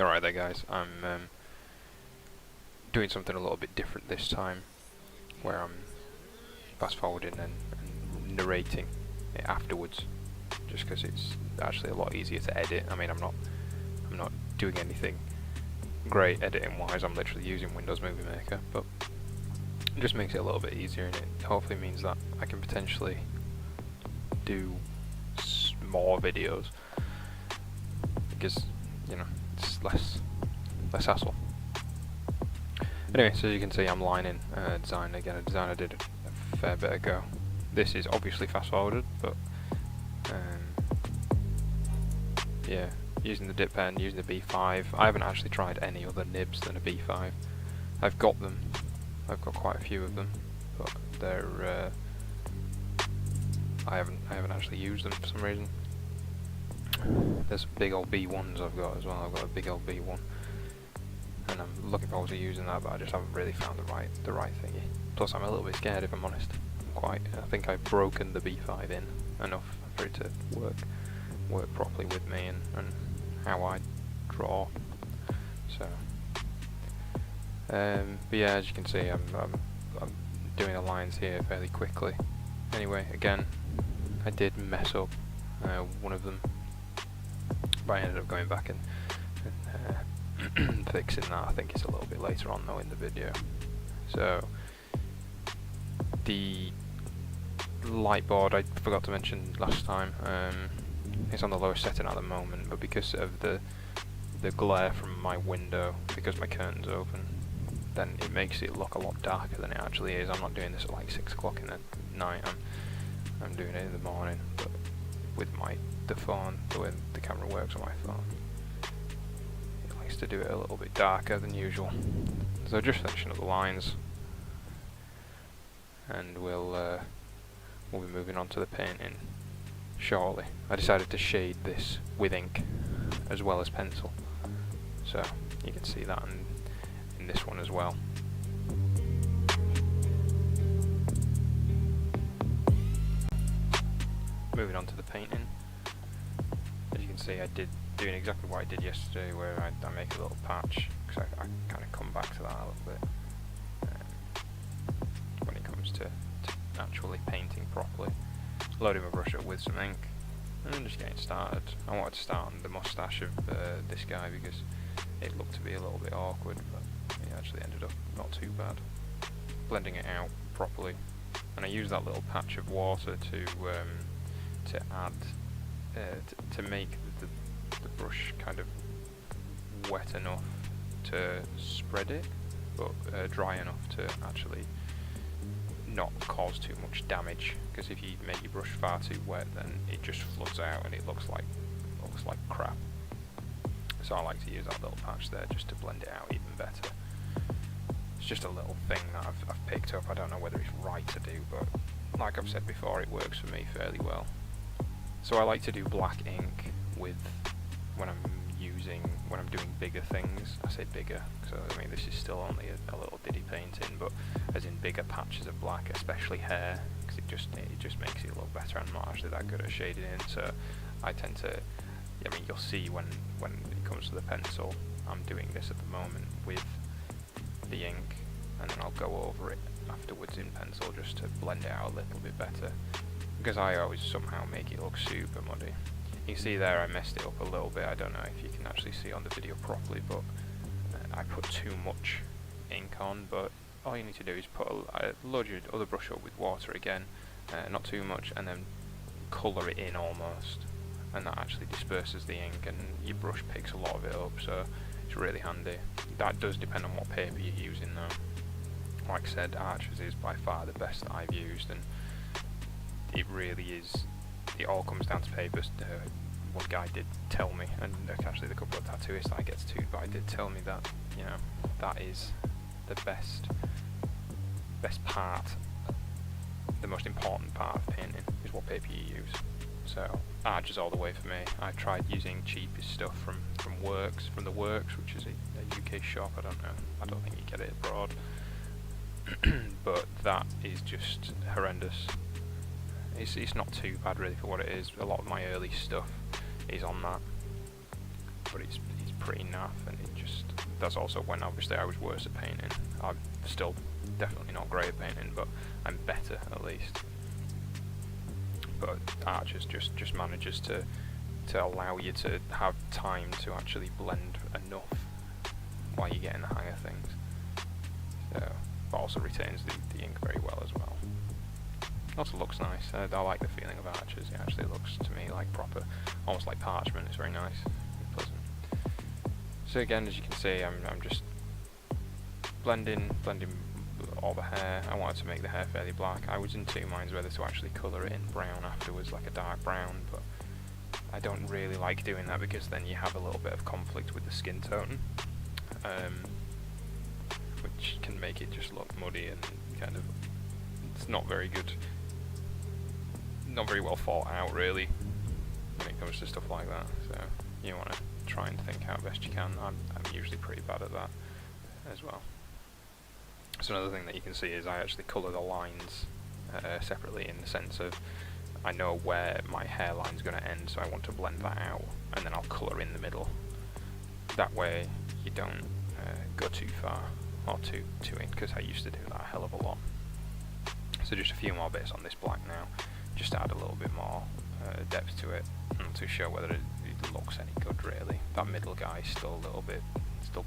Alright there guys, I'm doing something a little bit different this time, where I'm fast forwarding and narrating it afterwards, just because it's actually a lot easier to edit. I mean, I'm not doing anything great editing wise, I'm literally using Windows Movie Maker, but it just makes it a little bit easier, and it hopefully means that I can potentially do more videos, because, you know, it's less hassle. Anyway, so as you can see, I'm lining design again, a design I did a fair bit ago. This is obviously fast forwarded, but yeah, using the dip pen, using the B5. I haven't actually tried any other nibs than a B5. I've got them, I've got quite a few of them, but they're I haven't actually used them for some reason. There's big old B1s I've got as well. I've got a big old B1, and I'm looking forward to using that, but I just haven't really found the right thingy. Plus, I'm a little bit scared, if I'm honest. I think I've broken the B5 in enough for it to work properly with me and how I draw. So, but yeah, as you can see, I'm doing the lines here fairly quickly. Anyway, again, I did mess up one of them, but I ended up going back and fixing that. I think it's a little bit later on though in the video. So the light board I forgot to mention last time, it's on the lowest setting at the moment, but because of the glare from my window, because my curtain's open, then it makes it look a lot darker than it actually is. I'm not doing this at like 6 o'clock in the night, I'm doing it in the morning, but with the phone, the way the camera works on my phone, it likes to do it a little bit darker than usual. So just finishing up the lines, and we'll be moving on to the painting shortly. I decided to shade this with ink as well as pencil, so you can see that in this one as well. Moving on to the painting, as you can see, doing exactly what I did yesterday, where I make a little patch, because I kind of come back to that a little bit when it comes to actually painting properly. Loading my brush up with some ink and then just getting started. I wanted to start on the moustache of this guy because it looked to be a little bit awkward, but it actually ended up not too bad. Blending it out properly, and I used that little patch of water to add to make the brush kind of wet enough to spread it, but dry enough to actually not cause too much damage, because if you make your brush far too wet, then it just floods out and it looks like crap. So I like to use that little patch there just to blend it out even better. It's just a little thing that I've picked up. I don't know whether it's right to do, but like I've said before, it works for me fairly well. So I like to do black ink when I'm doing bigger things. I say bigger, so I mean this is still only a little ditty painting, but as in bigger patches of black, especially hair, because it just makes it look better. I'm not actually that good at shading in, so I tend to, I mean, you'll see when it comes to the pencil, I'm doing this at the moment with the ink, and then I'll go over it afterwards in pencil just to blend it out a little bit better, because I always somehow make it look super muddy. You can see there I messed it up a little bit. I don't know if you can actually see on the video properly, but I put too much ink on, but all you need to do is load your other brush up with water again, not too much, and then colour it in almost, and that actually disperses the ink and your brush picks a lot of it up, so it's really handy. That does depend on what paper you're using though. Like I said, Arches is by far the best that I've used, and it really is. It all comes down to papers. One guy did tell me, and actually the couple of tattooists I get tattooed by did tell me that, you know, that is the best part, the most important part of painting is what paper you use. So Arches all the way for me. I tried using cheapest stuff from the Works, which is a UK shop. I don't think you get it abroad, but that is just horrendous. It's not too bad really for what it is. A lot of my early stuff is on that, but it's pretty naff, and that's also when obviously I was worse at painting. I'm still definitely not great at painting, but I'm better at least. But Archers just manages to allow you to have time to actually blend enough while you get in the hang of things. So, but also retains the ink very well as well. Also looks nice. I like the feeling of Archers. It actually looks to me like proper, almost like parchment. It's very nice, and pleasant. So again, as you can see, I'm just blending all the hair. I wanted to make the hair fairly black. I was in two minds whether to actually colour it in brown afterwards, like a dark brown, but I don't really like doing that because then you have a little bit of conflict with the skin tone, which can make it just look muddy and kind of, it's not very good, not very well thought out really when it comes to stuff like that. So you want to try and think how best you can. I'm usually pretty bad at that as well. So another thing that you can see is I actually colour the lines separately, in the sense of I know where my hairline's going to end, so I want to blend that out, and then I'll colour in the middle. That way you don't go too far or too in, because I used to do that a hell of a lot. So just a few more bits on this black now, just to add a little bit more depth to it, and to show whether it looks any good really. That middle guy's still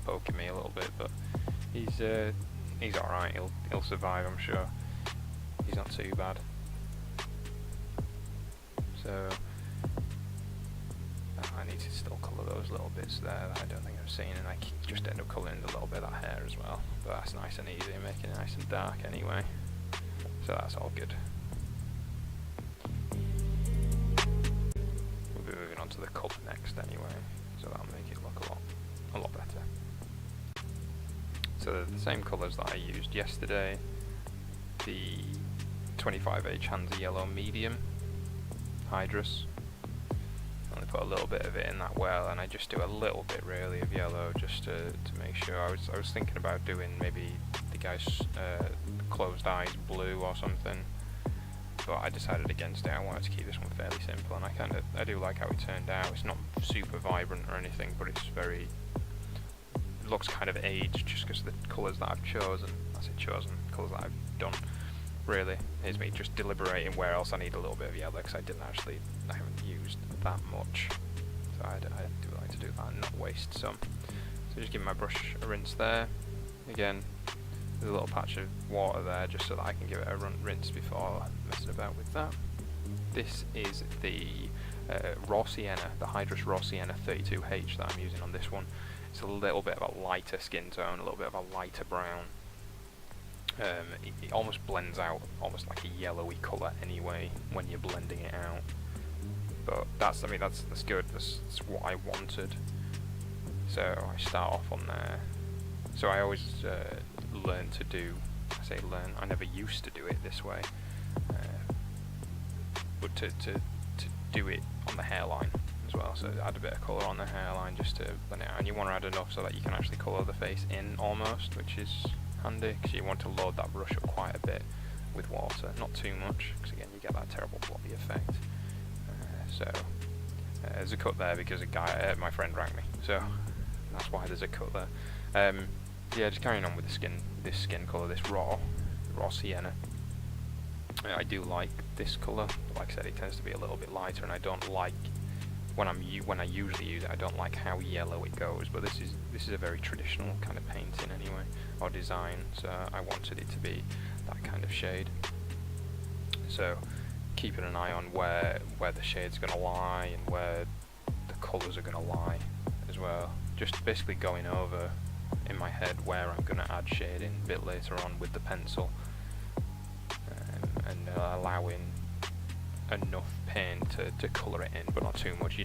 poking me a little bit, but he's alright, he'll survive, I'm sure. He's not too bad. So I need to still colour those little bits there that I don't think I've seen, and I just end up colouring the little bit of that hair as well. But that's nice and easy, making it nice and dark anyway. So that's all good. We'll be moving on to the colour next anyway, so that'll make it look a lot better. So the same colours that I used yesterday, the 25H Hansa Yellow Medium Hydrus. I only put a little bit of it in that well, and I just do a little bit really of yellow just to make sure. I was thinking about doing maybe the guy's closed eyes blue or something, but I decided against it. I wanted to keep this one fairly simple, and I do like how it turned out. It's not super vibrant or anything, but it's very, it looks kind of aged just because of the colours that I've chosen. Colours that I've done. Really, it's me just deliberating where else I need a little bit of yellow, because I haven't used that much, so I do like to do that and not waste some. So just give my brush a rinse there. Again, there's a little patch of water there just so that I can give it a rinse before messing about with that. This is the Raw Sienna, the Hydrus Raw Sienna 32H that I'm using on this one. It's a little bit of a lighter skin tone, a little bit of a lighter brown. It almost blends out almost like a yellowy colour anyway when you're blending it out, but that's good. That's what I wanted. So I start off on there. So I always learn to do, I never used to do it this way, but to do it on the hairline as well, so add a bit of colour on the hairline just to blend it out, and you want to add enough so that you can actually colour the face in almost, which is handy because you want to load that brush up quite a bit with water, not too much, because again you get that terrible blobby effect. There's a cut there because my friend rang me, so that's why there's a cut there. Yeah, just carrying on with this skin colour, this raw sienna. I do like this colour. Like I said, it tends to be a little bit lighter, and I don't like when I usually use it. I don't like how yellow it goes, but this is a very traditional kind of painting anyway, or design. So I wanted it to be that kind of shade. So keeping an eye on where the shade's going to lie and where the colours are going to lie as well. Just basically going over in my head where I'm going to add shading a bit later on with the pencil, and allowing enough paint to colour it in, but not too much.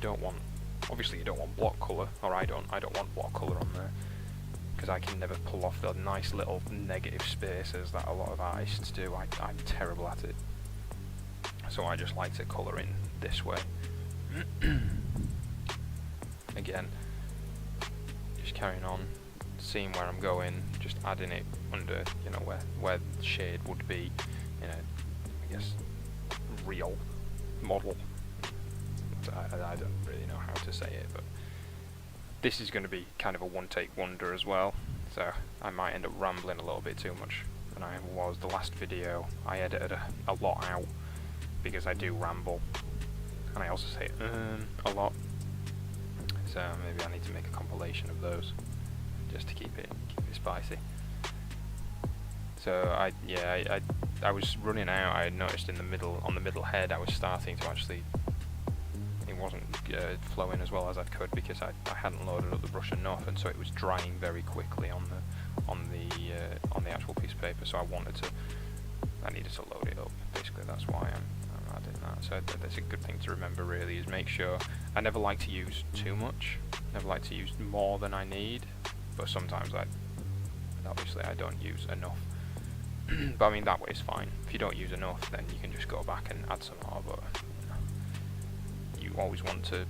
Obviously you don't want block colour, or I don't want block colour on there, because I can never pull off the nice little negative spaces that a lot of artists do. I'm terrible at it. So I just like to colour in this way. Again, just carrying on, seeing where I'm going, just adding it under, where the shade would be, I guess, real model. I don't really know how to say it, but this is going to be kind of a one-take wonder as well, so I might end up rambling a little bit too much than I was. The last video I edited a lot out because I do ramble, and I also say a lot, so maybe I need to make a compilation of those just to keep it spicy. So I was running out. I had noticed on the middle head I was starting to actually, it wasn't flowing as well as I could because I hadn't loaded up the brush enough, and so it was drying very quickly on the actual piece of paper. So I needed to load it up. Basically, that's why I'm adding that. So that's a good thing to remember. Really, is make sure I never like to use too much. Never like to use more than I need, but sometimes obviously I don't use enough. But I mean, that way is fine. If you don't use enough, then you can just go back and add some more, but you always want to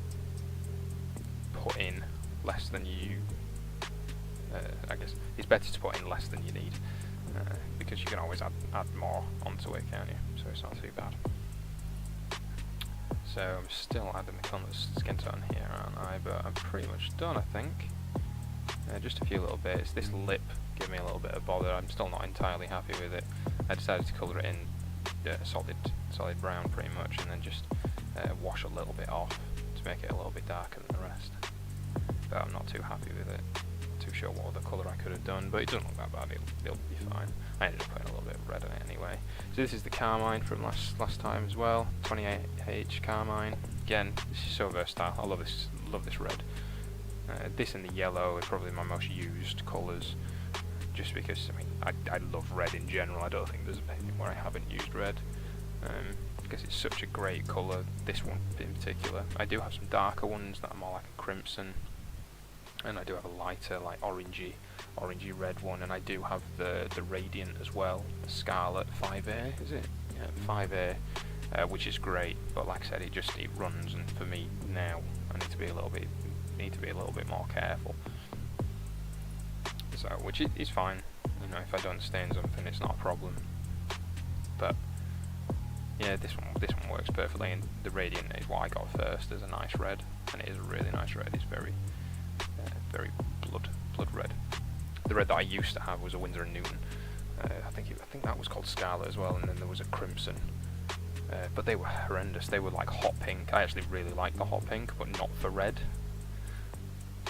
put in less than you, I guess it's better to put in less than you need, because you can always add more onto it, can't you? So it's not too bad. So I'm still adding the colour skin tone here, aren't I? But I'm pretty much done, I think. Just a few little bits. This lip gave me a little bit of bother. I'm still not entirely happy with it. I decided to colour it in solid brown pretty much, and then just wash a little bit off to make it a little bit darker than the rest. But I'm not too happy with it. Not too sure what other colour I could have done, but it doesn't look that bad. It'll be fine. I ended up putting a little bit of red in it anyway. So this is the Carmine from last time as well. 28H Carmine. Again, this is so versatile. I love this red. This and the yellow are probably my most used colours, just because I love red in general. I don't think there's anything where I haven't used red, because it's such a great colour. This one in particular. I do have some darker ones that are more like a crimson, and I do have a lighter, like orangey red one, and I do have the Radiant as well, the Scarlet 5A, is it? Yeah, 5A, which is great. But like I said, it runs, and for me now, I need to be a little bit more careful. So, which is fine, you know, if I don't stain something, it's not a problem. But yeah, this one works perfectly, and the Radiant is what I got first as a nice red, and it is a really nice red. It's very blood red. The red that I used to have was a Winsor & Newton. I think that was called Scarlet as well, and then there was a Crimson. But they were horrendous. They were like hot pink. I actually really liked the hot pink, but not for red.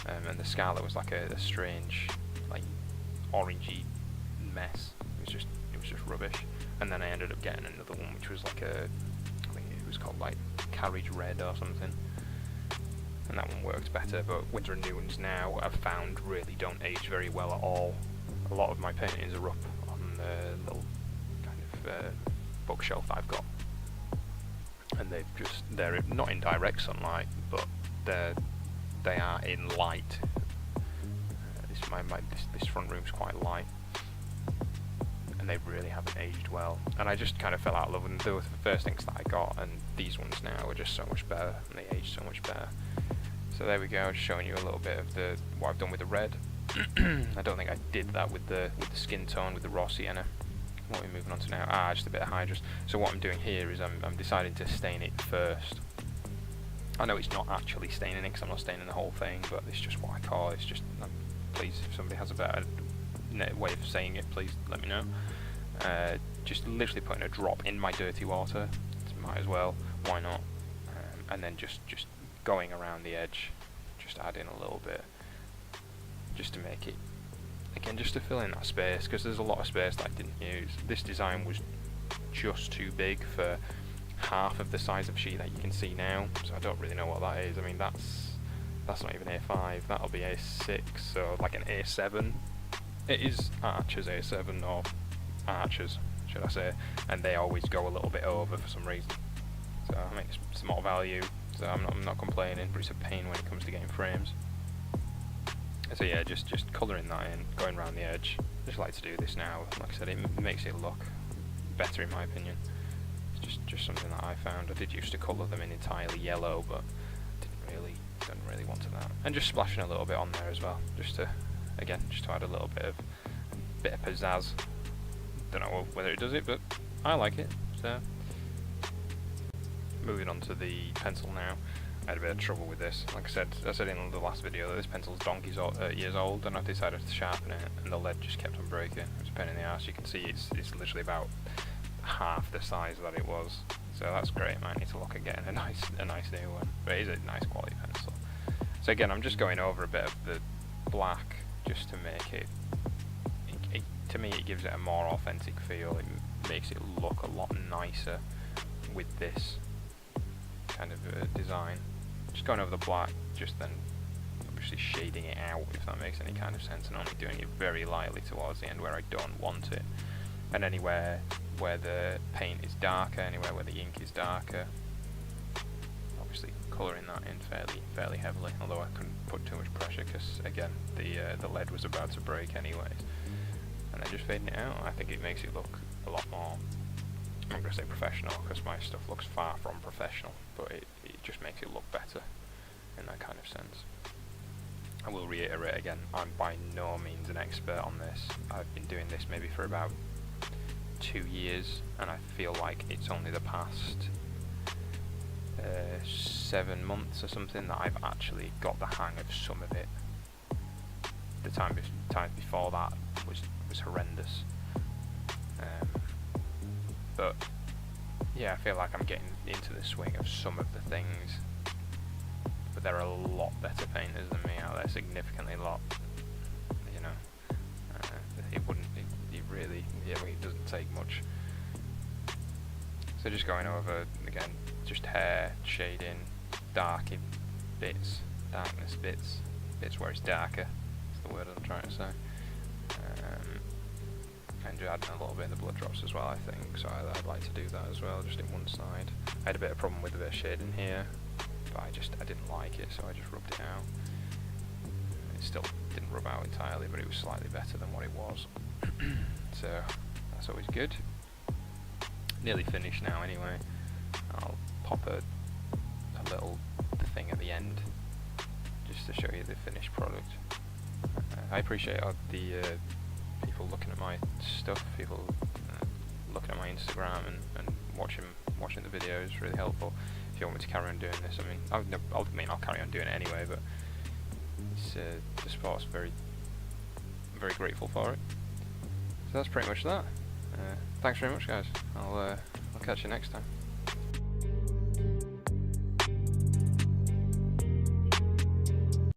And the Scarlet was like a strange, like orangey mess. It was just rubbish. And then I ended up getting another one, which was like I think it was called like Carriage Red or something. And that one worked better. But Winsor & Newtons now, I've found, really don't age very well at all. A lot of my paintings are up on the little kind of bookshelf I've got, and they're not in direct sunlight, but they are in light. This front room's quite light, and they really haven't aged well. And I just kind of fell out of love with them. They were the first things that I got, and these ones now are just so much better, and they age so much better. So there we go, just showing you a little bit of what I've done with the red. I don't think I did that with the skin tone, with the raw sienna. What are we moving on to now? Just a bit of hydrous. So what I'm doing here is I'm deciding to stain it first. I know it's not actually staining it, because I'm not staining the whole thing, but it's just what I call it. It's just, please, if somebody has a better way of saying it, please let me know. Just literally putting a drop in my dirty water. Might as well, why not? And then just going around the edge, just adding a little bit, just to make it, again, just to fill in that space, because there's a lot of space that I didn't use. This design was just too big for half of the size of sheet that you can see now, so I don't really know what that is. I mean, that's not even A5, that'll be A6, so like an A7. It is Archers A7, or Archers, should I say, and they always go a little bit over for some reason. So I mean, it's small value, so I'm not complaining, but it's a pain when it comes to getting frames. So yeah, just colouring that in, going around the edge. I just like to do this now. Like I said, it makes it look better in my opinion. It's just something that I found. I did used to colour them in entirely yellow, but didn't really want to that. And just splashing a little bit on there as well, just to add a little bit of pizzazz. Don't know whether it does it, but I like it. So moving on to the pencil now. I had a bit of trouble with this. Like I said in the last video, that this pencil's years old, and I've decided to sharpen it, and the lead just kept on breaking. It was a pain in the ass. You can see it's literally about half the size that it was. So that's great. I might need to look at getting a nice new one. But it is a nice quality pencil. So again, I'm just going over a bit of the black just to make it. To me, it gives it a more authentic feel. It makes it look a lot nicer with this kind of design. Just going over the black, just then obviously shading it out, if that makes any kind of sense, and only doing it very lightly towards the end where I don't want it. And anywhere where the paint is darker, anywhere where the ink is darker, obviously colouring that in fairly heavily, although I couldn't put too much pressure because again the lead was about to break anyways. And then just fading it out, I think it makes it look a lot more, I'm going to say professional, because my stuff looks far from professional, but it just makes it look better in that kind of sense. I will reiterate again, I'm by no means an expert on this. I've been doing this maybe for about 2 years, and I feel like it's only the past 7 months or something that I've actually got the hang of some of it. The times before that was horrendous. But yeah, I feel like I'm getting into the swing of some of the things, but there are a lot better painters than me out there, significantly a lot. You know, it doesn't take much. So just going over again, just hair, shading, darky bits, darkness bits where it's darker. That's the word I'm trying to say. And just adding a little bit of the blood drops as well, I think, so I'd like to do that as well, just in one side. I had a bit of problem with a bit of shading here, but I didn't like it, so I just rubbed it out. It still didn't rub out entirely, but it was slightly better than what it was. So that's always good. Nearly finished now anyway. I'll pop a little thing at the end, just to show you the finished product. I appreciate the people looking at my stuff, people looking at my Instagram and watching the videos, really helpful. If you want me to carry on doing this, I'll carry on doing it anyway, but it's, the support's very grateful for it. So that's pretty much that. Thanks very much, guys. I'll catch you next time.